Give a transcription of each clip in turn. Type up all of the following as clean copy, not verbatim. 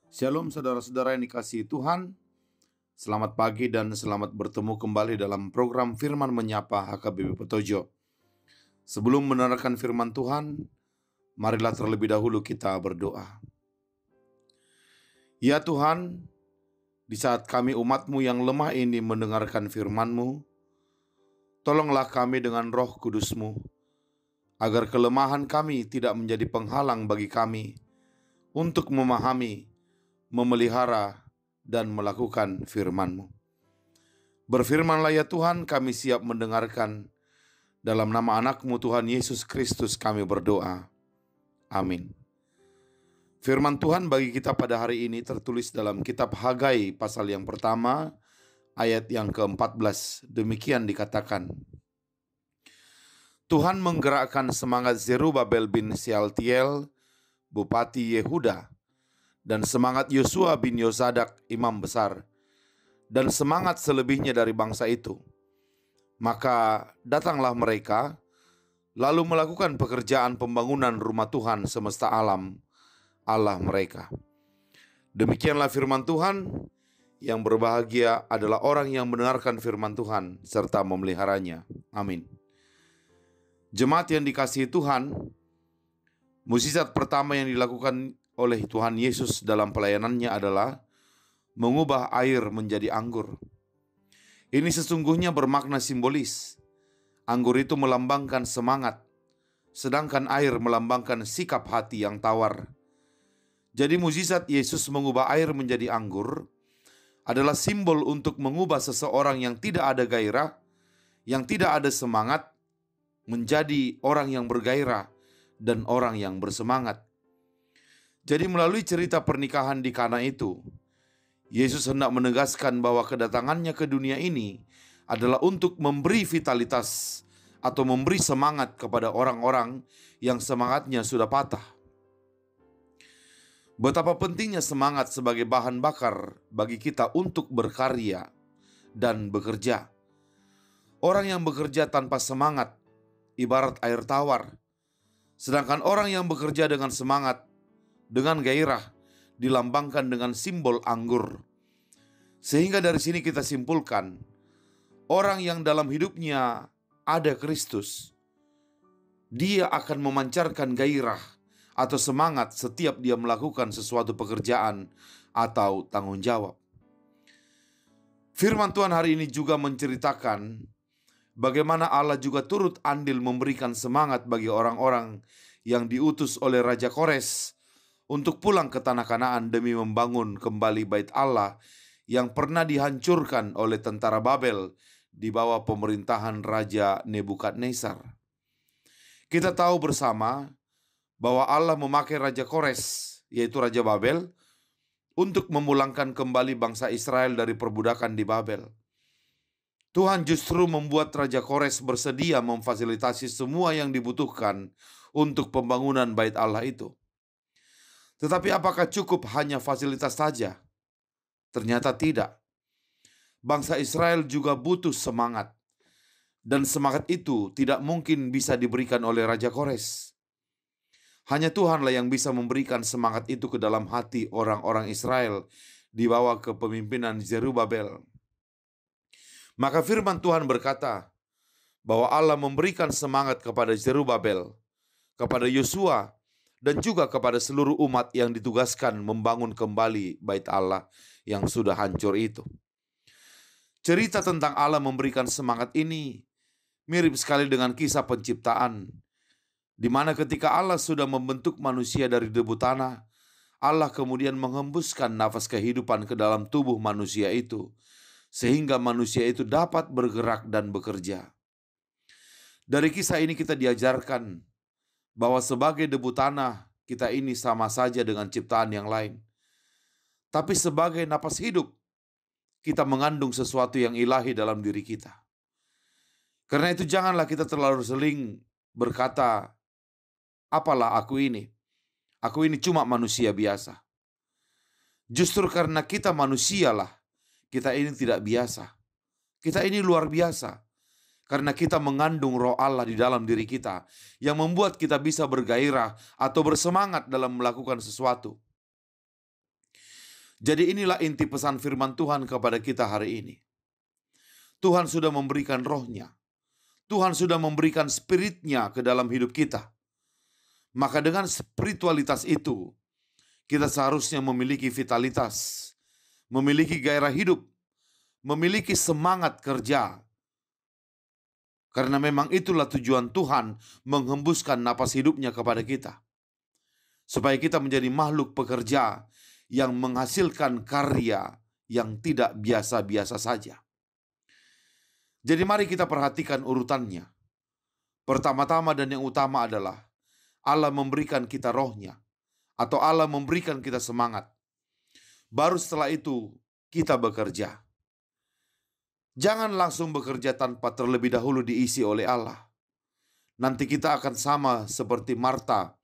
Shalom saudara-saudara yang dikasihi Tuhan. Selamat pagi dan selamat bertemu kembali dalam program Firman Menyapa HKBP Petojo. Sebelum mendengarkan firman Tuhan, marilah terlebih dahulu kita berdoa. Ya Tuhan, di saat kami umat-Mu yang lemah ini mendengarkan firman-Mu, tolonglah kami dengan Roh Kudus-Mu, agar kelemahan kami tidak menjadi penghalang bagi kami untuk memahami, memelihara, dan melakukan firman-Mu. Berfirmanlah ya Tuhan, kami siap mendengarkan. Dalam nama anak-Mu Tuhan Yesus Kristus kami berdoa. Amin. Firman Tuhan bagi kita pada hari ini tertulis dalam kitab Hagai pasal yang pertama, ayat yang ke-14. Demikian dikatakan, Tuhan menggerakkan semangat Zerubabel bin Shealtiel, Bupati Yehuda, dan semangat Yosua bin Yosadak, imam besar, dan semangat selebihnya dari bangsa itu. Maka datanglah mereka, lalu melakukan pekerjaan pembangunan rumah Tuhan semesta alam, Allah mereka. Demikianlah firman Tuhan. Yang berbahagia adalah orang yang mendengarkan firman Tuhan serta memeliharanya. Amin. Jemaat yang dikasihi Tuhan, mukjizat pertama yang dilakukan oleh Tuhan Yesus dalam pelayanannya adalah mengubah air menjadi anggur. Ini sesungguhnya bermakna simbolis. Anggur itu melambangkan semangat, sedangkan air melambangkan sikap hati yang tawar. Jadi mukjizat Yesus mengubah air menjadi anggur adalah simbol untuk mengubah seseorang yang tidak ada gairah, yang tidak ada semangat, menjadi orang yang bergairah dan orang yang bersemangat. Jadi melalui cerita pernikahan di Kana itu, Yesus hendak menegaskan bahwa kedatangannya ke dunia ini adalah untuk memberi vitalitas atau memberi semangat kepada orang-orang yang semangatnya sudah patah. Betapa pentingnya semangat sebagai bahan bakar bagi kita untuk berkarya dan bekerja. Orang yang bekerja tanpa semangat ibarat air tawar, sedangkan orang yang bekerja dengan semangat, dengan gairah, dilambangkan dengan simbol anggur. Sehingga dari sini kita simpulkan, orang yang dalam hidupnya ada Kristus, dia akan memancarkan gairah atau semangat setiap dia melakukan sesuatu pekerjaan atau tanggung jawab. Firman Tuhan hari ini juga menceritakan bagaimana Allah juga turut andil memberikan semangat bagi orang-orang yang diutus oleh Raja Kores untuk pulang ke tanah Kanaan demi membangun kembali bait Allah yang pernah dihancurkan oleh tentara Babel di bawah pemerintahan Raja Nebukadnezar. Kita tahu bersama bahwa Allah memakai Raja Kores, yaitu Raja Babel, untuk memulangkan kembali bangsa Israel dari perbudakan di Babel. Tuhan justru membuat Raja Kores bersedia memfasilitasi semua yang dibutuhkan untuk pembangunan bait Allah itu. Tetapi apakah cukup hanya fasilitas saja? Ternyata tidak. Bangsa Israel juga butuh semangat. Dan semangat itu tidak mungkin bisa diberikan oleh Raja Kores. Hanya Tuhanlah yang bisa memberikan semangat itu ke dalam hati orang-orang Israel di bawah kepemimpinan Zerubabel. Maka firman Tuhan berkata bahwa Allah memberikan semangat kepada Zerubabel, kepada Yosua, dan juga kepada seluruh umat yang ditugaskan membangun kembali bait Allah yang sudah hancur itu. Cerita tentang Allah memberikan semangat ini mirip sekali dengan kisah penciptaan, di mana ketika Allah sudah membentuk manusia dari debu tanah, Allah kemudian menghembuskan nafas kehidupan ke dalam tubuh manusia itu, sehingga manusia itu dapat bergerak dan bekerja. Dari kisah ini kita diajarkan bahwa sebagai debu tanah, kita ini sama saja dengan ciptaan yang lain. Tapi sebagai napas hidup, kita mengandung sesuatu yang ilahi dalam diri kita. Karena itu janganlah kita terlalu sering berkata, apalah aku ini? Aku ini cuma manusia biasa. Justru karena kita manusialah, kita ini tidak biasa. Kita ini luar biasa. Karena kita mengandung roh Allah di dalam diri kita, yang membuat kita bisa bergairah atau bersemangat dalam melakukan sesuatu. Jadi inilah inti pesan firman Tuhan kepada kita hari ini. Tuhan sudah memberikan rohnya. Tuhan sudah memberikan spiritnya ke dalam hidup kita. Maka dengan spiritualitas itu, kita seharusnya memiliki vitalitas, memiliki gairah hidup, memiliki semangat kerja. Karena memang itulah tujuan Tuhan menghembuskan napas hidupnya kepada kita. Supaya kita menjadi makhluk pekerja yang menghasilkan karya yang tidak biasa-biasa saja. Jadi mari kita perhatikan urutannya. Pertama-tama dan yang utama adalah Allah memberikan kita rohnya, atau Allah memberikan kita semangat. Baru setelah itu kita bekerja. Jangan langsung bekerja tanpa terlebih dahulu diisi oleh Allah. Nanti kita akan sama seperti Marta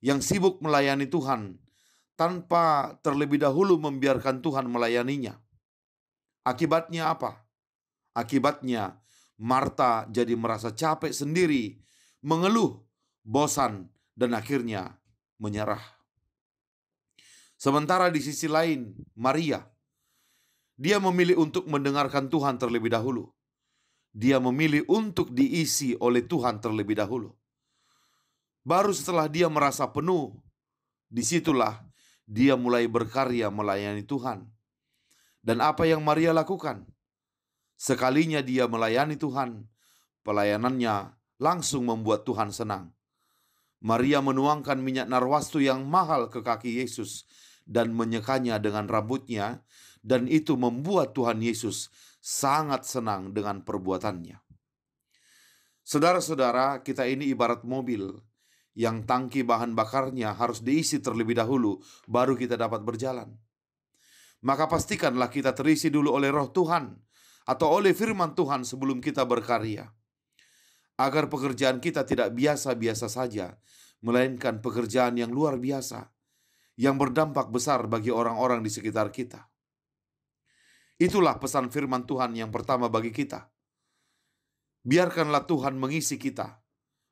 yang sibuk melayani Tuhan tanpa terlebih dahulu membiarkan Tuhan melayaninya. Akibatnya apa? Akibatnya Marta jadi merasa capek sendiri, mengeluh, bosan, dan akhirnya menyerah. Sementara di sisi lain, Maria, dia memilih untuk mendengarkan Tuhan terlebih dahulu. Dia memilih untuk diisi oleh Tuhan terlebih dahulu. Baru setelah dia merasa penuh, disitulah dia mulai berkarya melayani Tuhan. Dan apa yang Maria lakukan? Sekalinya dia melayani Tuhan, pelayanannya langsung membuat Tuhan senang. Maria menuangkan minyak narwastu yang mahal ke kaki Yesus dan menyekanya dengan rambutnya, dan itu membuat Tuhan Yesus sangat senang dengan perbuatannya. Saudara-saudara, kita ini ibarat mobil yang tangki bahan bakarnya harus diisi terlebih dahulu, baru kita dapat berjalan. Maka pastikanlah kita terisi dulu oleh roh Tuhan, atau oleh firman Tuhan sebelum kita berkarya. Agar pekerjaan kita tidak biasa-biasa saja, melainkan pekerjaan yang luar biasa, yang berdampak besar bagi orang-orang di sekitar kita. Itulah pesan firman Tuhan yang pertama bagi kita. Biarkanlah Tuhan mengisi kita,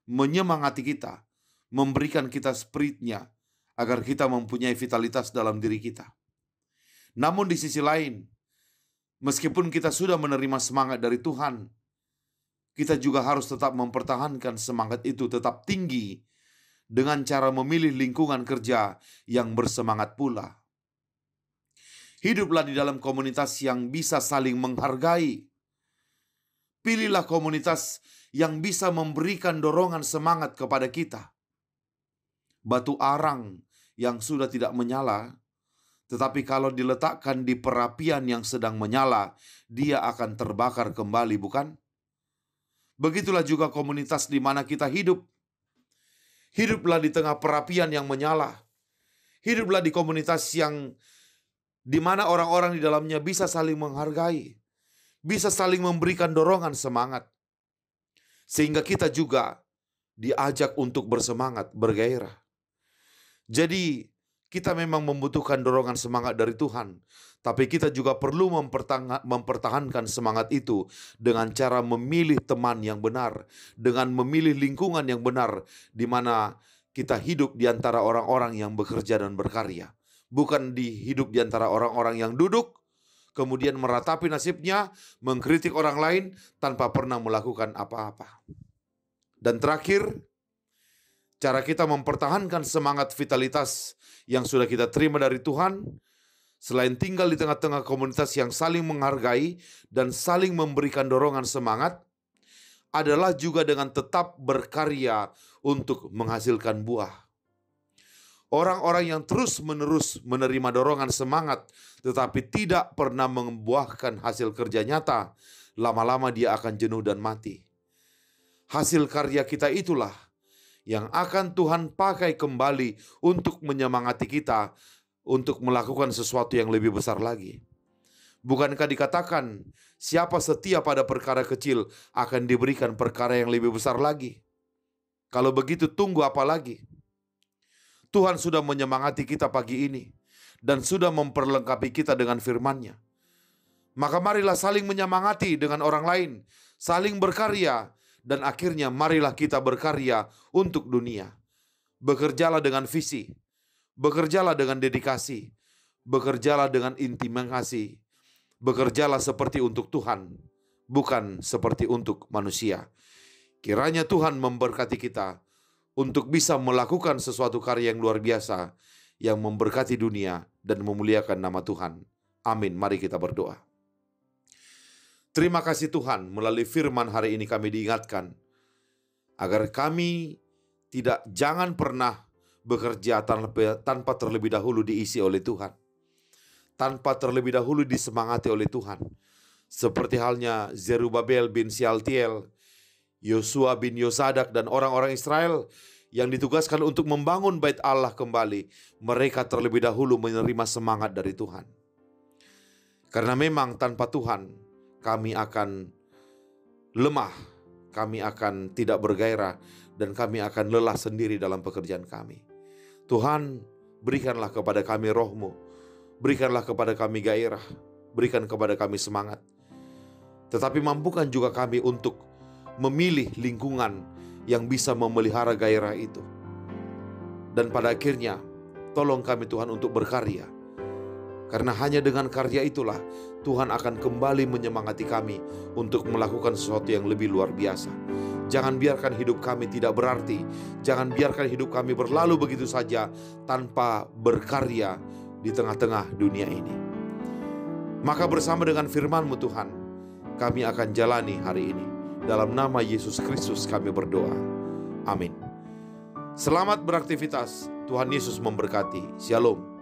menyemangati kita, memberikan kita spiritnya, agar kita mempunyai vitalitas dalam diri kita. Namun di sisi lain, meskipun kita sudah menerima semangat dari Tuhan, kita juga harus tetap mempertahankan semangat itu tetap tinggi dengan cara memilih lingkungan kerja yang bersemangat pula. Hiduplah di dalam komunitas yang bisa saling menghargai. Pilihlah komunitas yang bisa memberikan dorongan semangat kepada kita. Batu arang yang sudah tidak menyala, tetapi kalau diletakkan di perapian yang sedang menyala, dia akan terbakar kembali, bukan? Begitulah juga komunitas di mana kita hidup. Hiduplah di tengah perapian yang menyala. Hiduplah di komunitas yang di mana orang-orang di dalamnya bisa saling menghargai, bisa saling memberikan dorongan semangat. Sehingga kita juga diajak untuk bersemangat, bergairah. Jadi kita memang membutuhkan dorongan semangat dari Tuhan, tapi kita juga perlu mempertahankan semangat itu dengan cara memilih teman yang benar, dengan memilih lingkungan yang benar, di mana kita hidup di antara orang-orang yang bekerja dan berkarya. Bukan hidup di antara orang-orang yang duduk, kemudian meratapi nasibnya, mengkritik orang lain tanpa pernah melakukan apa-apa. Dan terakhir, cara kita mempertahankan semangat vitalitas yang sudah kita terima dari Tuhan, selain tinggal di tengah-tengah komunitas yang saling menghargai dan saling memberikan dorongan semangat, adalah juga dengan tetap berkarya untuk menghasilkan buah. Orang-orang yang terus-menerus menerima dorongan semangat tetapi tidak pernah membuahkan hasil kerja nyata, lama-lama dia akan jenuh dan mati. Hasil karya kita itulah yang akan Tuhan pakai kembali untuk menyemangati kita untuk melakukan sesuatu yang lebih besar lagi. Bukankah dikatakan, siapa setia pada perkara kecil akan diberikan perkara yang lebih besar lagi? Kalau begitu tunggu apa lagi? Tuhan sudah menyemangati kita pagi ini dan sudah memperlengkapi kita dengan firman-Nya. Maka marilah saling menyemangati dengan orang lain, saling berkarya, dan akhirnya marilah kita berkarya untuk dunia. Bekerjalah dengan visi, bekerjalah dengan dedikasi, bekerjalah dengan intimasi, bekerjalah seperti untuk Tuhan, bukan seperti untuk manusia. Kiranya Tuhan memberkati kita untuk bisa melakukan sesuatu karya yang luar biasa, yang memberkati dunia dan memuliakan nama Tuhan. Amin. Mari kita berdoa. Terima kasih Tuhan, melalui firman hari ini kami diingatkan agar kami jangan pernah bekerja tanpa terlebih dahulu diisi oleh Tuhan, tanpa terlebih dahulu disemangati oleh Tuhan. Seperti halnya Zerubabel bin Syaltiel, Yosua bin Yosadak, dan orang-orang Israel yang ditugaskan untuk membangun bait Allah kembali. Mereka terlebih dahulu menerima semangat dari Tuhan. Karena memang tanpa Tuhan kami akan lemah, kami akan tidak bergairah, dan kami akan lelah sendiri dalam pekerjaan kami. Tuhan, berikanlah kepada kami roh-Mu, berikanlah kepada kami gairah, berikan kepada kami semangat. Tetapi mampukan juga kami untuk memilih lingkungan yang bisa memelihara gairah itu. Dan pada akhirnya, tolong kami Tuhan untuk berkarya. Karena hanya dengan karya itulah Tuhan akan kembali menyemangati kami untuk melakukan sesuatu yang lebih luar biasa. Jangan biarkan hidup kami tidak berarti. Jangan biarkan hidup kami berlalu begitu saja tanpa berkarya di tengah-tengah dunia ini. Maka bersama dengan firman-Mu Tuhan, kami akan jalani hari ini. Dalam nama Yesus Kristus kami berdoa. Amin. Selamat beraktivitas. Tuhan Yesus memberkati. Shalom.